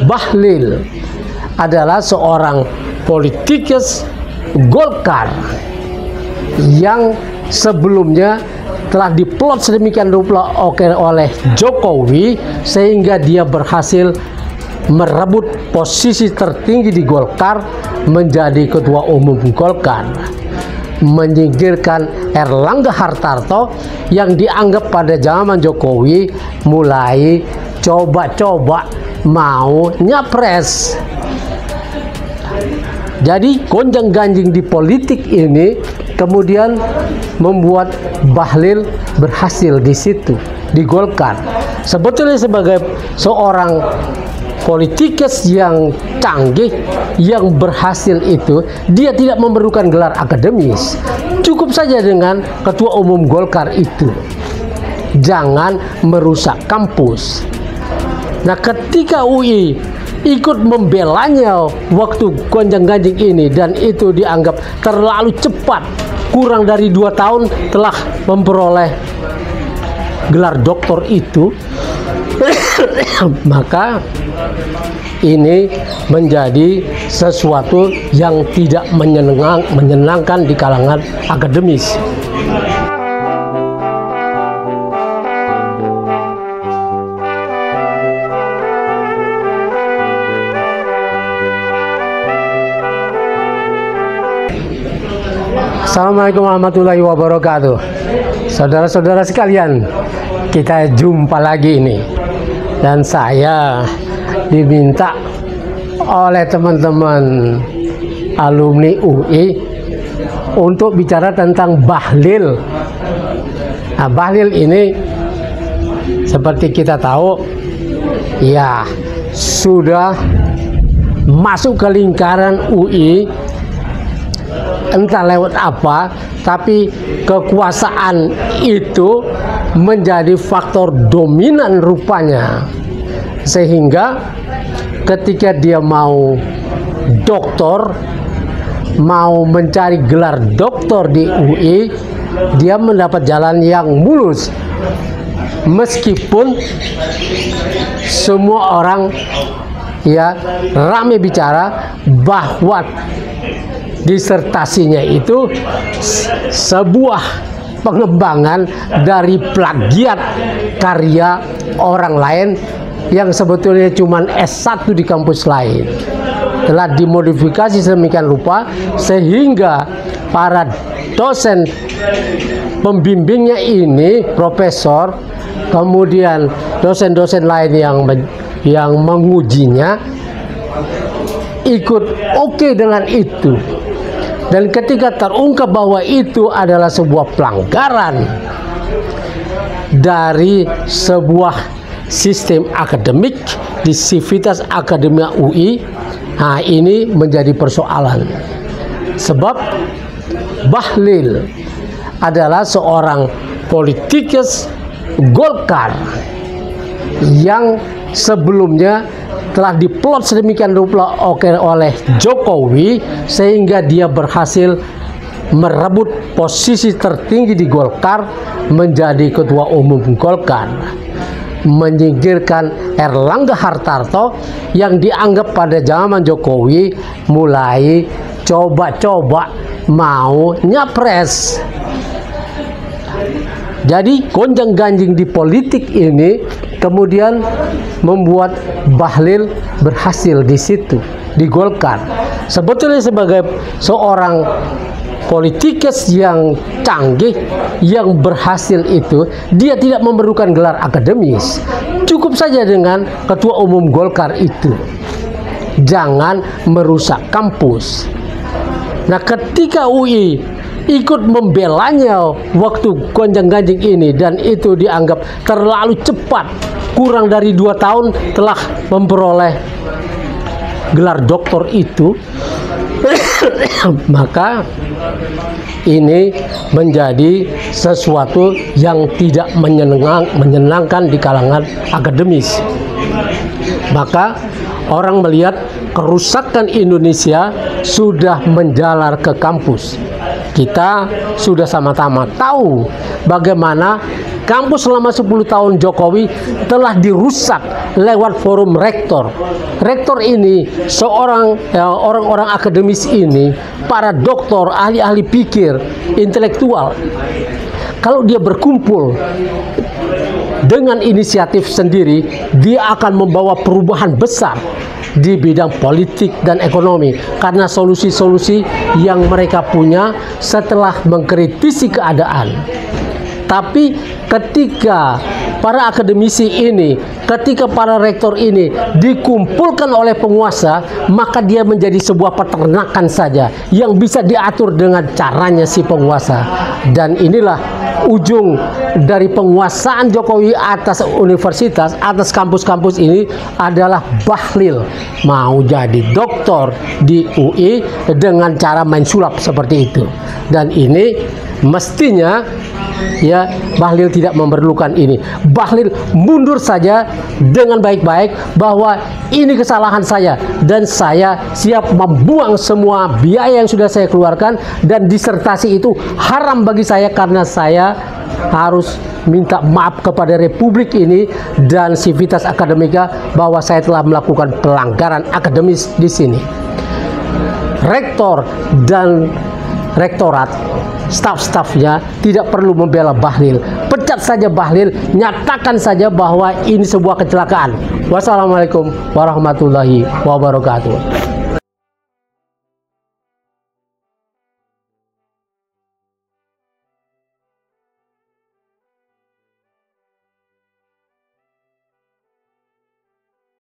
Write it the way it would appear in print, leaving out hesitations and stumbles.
Bahlil adalah seorang politikus Golkar yang sebelumnya telah diplot sedemikian rupa oleh Jokowi sehingga dia berhasil merebut posisi tertinggi di Golkar menjadi ketua umum Golkar, menyingkirkan Erlangga Hartarto yang dianggap pada zaman Jokowi mulai coba-coba mau nyapres. Jadi gonjang-ganjing di politik ini kemudian membuat Bahlil berhasil di situ, di Golkar. Sebetulnya sebagai seorang politikus yang canggih, yang berhasil itu, dia tidak memerlukan gelar akademis. Cukup saja dengan ketua umum Golkar itu. Jangan merusak kampus. Nah, ketika UI ikut membelanya waktu gonjang-ganjing ini dan itu dianggap terlalu cepat, kurang dari 2 tahun telah memperoleh gelar doktor itu, maka ini menjadi sesuatu yang tidak menyenangkan di kalangan akademis. Assalamualaikum warahmatullahi wabarakatuh. Saudara-saudara sekalian, kita jumpa lagi ini. Dan saya diminta oleh teman-teman alumni UI untuk bicara tentang Bahlil. Nah, Bahlil ini seperti kita tahu ya sudah masuk ke lingkaran UI, entah lewat apa, tapi kekuasaan itu menjadi faktor dominan rupanya, sehingga ketika dia mau doktor, mau mencari gelar doktor di UI, dia mendapat jalan yang mulus, meskipun semua orang ya ramai bicara bahwa disertasinya itu sebuah pengembangan dari plagiat karya orang lain yang sebetulnya cuma S1 di kampus lain. Telah dimodifikasi sedemikian rupa sehingga para dosen pembimbingnya ini, profesor, kemudian dosen-dosen lain yang mengujinya ikut oke dengan itu. Dan ketika terungkap bahwa itu adalah sebuah pelanggaran dari sebuah sistem akademik di Sivitas Akademia UI, nah ini menjadi persoalan. Sebab Bahlil adalah seorang politikus Golkar yang sebelumnya telah diplot sedemikian rupa oleh Jokowi sehingga dia berhasil merebut posisi tertinggi di Golkar menjadi ketua umum Golkar, menyingkirkan Erlangga Hartarto yang dianggap pada zaman Jokowi mulai coba-coba mau nyapres. Jadi gonjang-ganjing di politik ini kemudian membuat Bahlil berhasil di situ, di Golkar. Sebetulnya sebagai seorang politikus yang canggih, yang berhasil itu, dia tidak memerlukan gelar akademis. Cukup saja dengan ketua umum Golkar itu. Jangan merusak kampus. Nah, ketika UI ikut membelanya waktu gonjang-ganjing ini dan itu dianggap terlalu cepat, kurang dari 2 tahun telah memperoleh gelar doktor itu, maka ini menjadi sesuatu yang tidak menyenangkan di kalangan akademis. Maka orang melihat kerusakan Indonesia sudah menjalar ke kampus. Kita sudah sama-sama tahu bagaimana kampus selama 10 tahun Jokowi telah dirusak lewat forum rektor. Rektor ini seorang orang-orang akademis ini, para doktor, ahli-ahli pikir, intelektual. Kalau dia berkumpul dengan inisiatif sendiri, dia akan membawa perubahan besar di bidang politik dan ekonomi karena solusi-solusi yang mereka punya setelah mengkritisi keadaan. Tapi ketika para akademisi ini, ketika para rektor ini dikumpulkan oleh penguasa, maka dia menjadi sebuah peternakan saja yang bisa diatur dengan caranya si penguasa. Dan inilah ujung dari penguasaan Jokowi atas universitas, atas kampus-kampus ini adalah bahlil. Mau jadi doktor di UI dengan cara main sulap seperti itu. Dan ini mestinya ya bahlil tidak memerlukan ini. Bahlil mundur saja dengan baik-baik bahwa ini kesalahan saya dan saya siap membuang semua biaya yang sudah saya keluarkan, dan disertasi itu haram bagi saya karena saya harus minta maaf kepada Republik ini dan Civitas Akademika bahwa saya telah melakukan pelanggaran akademis di sini. Rektor dan rektorat, staf-stafnya tidak perlu membela bahlil. Pecat saja bahlil, nyatakan saja bahwa ini sebuah kecelakaan. Wassalamualaikum warahmatullahi wabarakatuh.